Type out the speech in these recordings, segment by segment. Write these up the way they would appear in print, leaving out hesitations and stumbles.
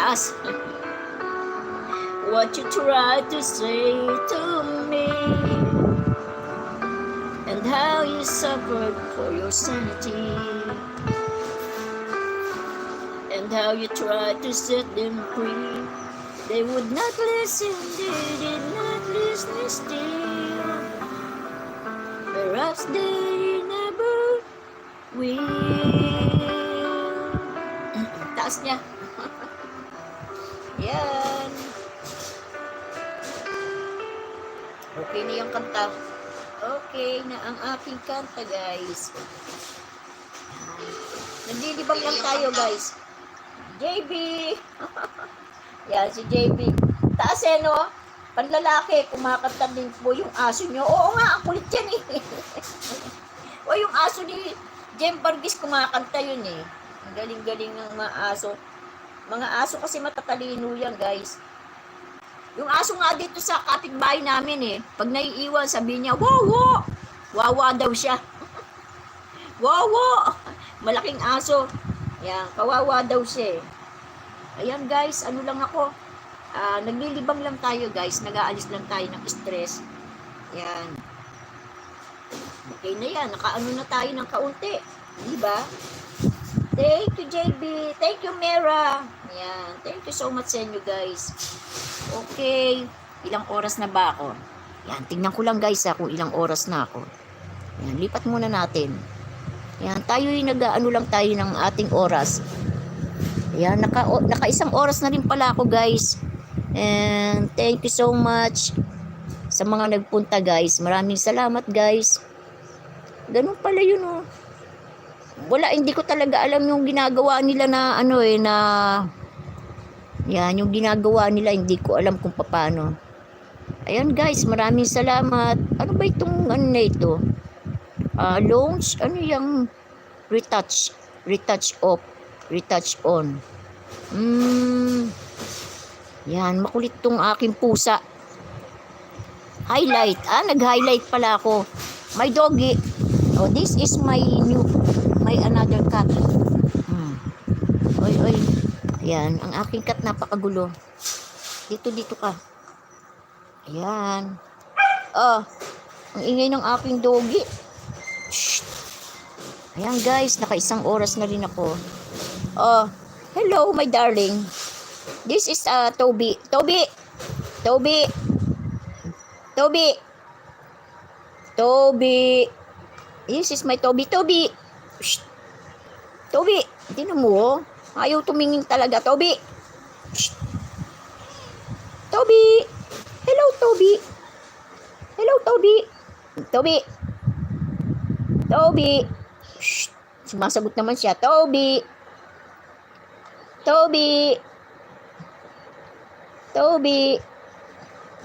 taas. What you try to say to me, and how you suffered for your sanity, and how you tried to set them free. They would not listen, they did not listen still. Perhaps they never will. Taas niya. Yan. Okay na yung kanta. Okay na ang aking kanta, guys. Naglilibang lang tayo, guys. JB. Yan, si JB. Taas eh, no? Panlalaki, kumakanta din po yung aso nyo. Oo nga, ang kulit yan eh. O yung aso ni Jem Vargas, kumakanta yun eh. Ang galing-galing ng mga aso. Mga aso kasi matatalino yan, guys. Yung aso nga dito sa kapitbahay namin eh. Pag naiiwan, sabi niya, wawa! Wawa daw siya. Wawa! Malaking aso. Yan, kawawa daw siya eh. Ayan guys, ano lang ako. Naglilibang lang tayo guys. Nag-aalis lang tayo ng stress. Yan. Okay na yan. Nakaano na tayo ng kaunti. Diba? Thank you JB. Thank you Mera. Yan. Thank you so much sa inyo guys. Okay. Ilang oras na ba ako? Yan. Tingnan ko lang guys kung ilang oras na ako. Yan. Lipat muna natin. Yan. Tayo yung nag-ano lang tayo ng ating oras. Yan. Naka isang oras na rin pala ako guys. And thank you so much sa mga nagpunta guys. Maraming salamat guys. Ganun pala yun oh. Wala, hindi ko talaga alam yung ginagawa nila na ano eh, na yan, yung ginagawa nila, hindi ko alam kung paano. Ayan guys, maraming salamat. Ano ba itong ano na ito? Launch, ano yung retouch off, retouch on. Yan, makulit tong aking pusa. Highlight, nag-highlight pala ako. My doggy. Oh, this is my another cat. Oy. Ayan, ang aking cat napakagulo. Dito ka. Ayan. Oh, ang ingay ng aking doggy. Shh. Ayan guys, naka isang oras na rin ako. Oh, hello my darling. This is Toby. Toby. This is my Toby. Shh. Toby, tingnan mo. Ayaw tumingin talaga, Toby. Shh. Toby. Hello, Toby. Toby. Shh. Sumasagot naman siya. Toby.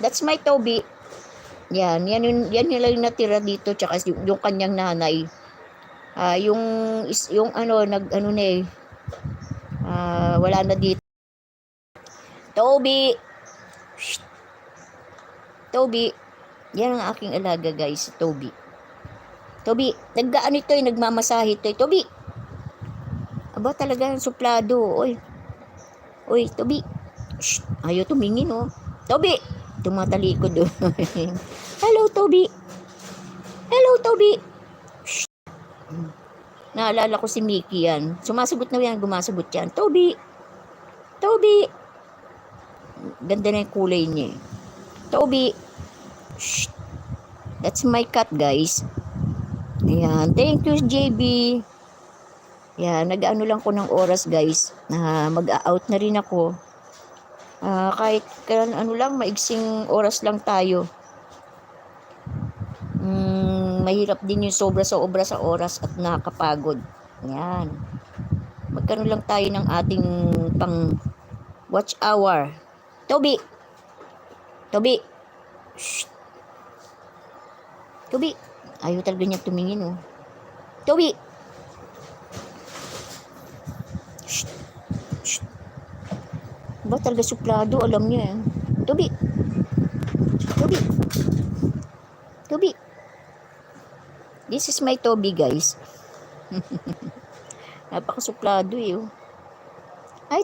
That's my Toby. Yan lang natira dito tsaka yung kanyang nanay. Yung ano nag-ano na eh. Wala na dito. Toby. Shh. Toby. Yan ang aking alaga guys, Toby. Naggaan ito eh, nagmamasahe ito eh. Toby. Aba talaga suplado. Oy, Toby. Shh. Ayaw tumingin oh. Toby. Tumatalikod oh. Hello, Toby. Shh. Naalala ko si Mickey yan. Sumasagot na yan, gumasagot yan. Toby. Ganda na yung kulay niya. Toby. Shh. That's my cat, guys. Ayan. Thank you, JB. Ayan. Nag-ano lang ko ng oras, guys. Mag-out na rin ako. Kahit ano lang, maigsing oras lang tayo. Mahirap din yung sobra sa oras at nakakapagod. Yan. Magkaroon lang tayo ng ating pang watch hour. Toby. Shh. Toby. Ayaw talaga niya tumingin oh. Toby. Shh. Ba talaga suplado, alam niya eh. Toby. This is my Toby guys. Napakasuplado eh oh.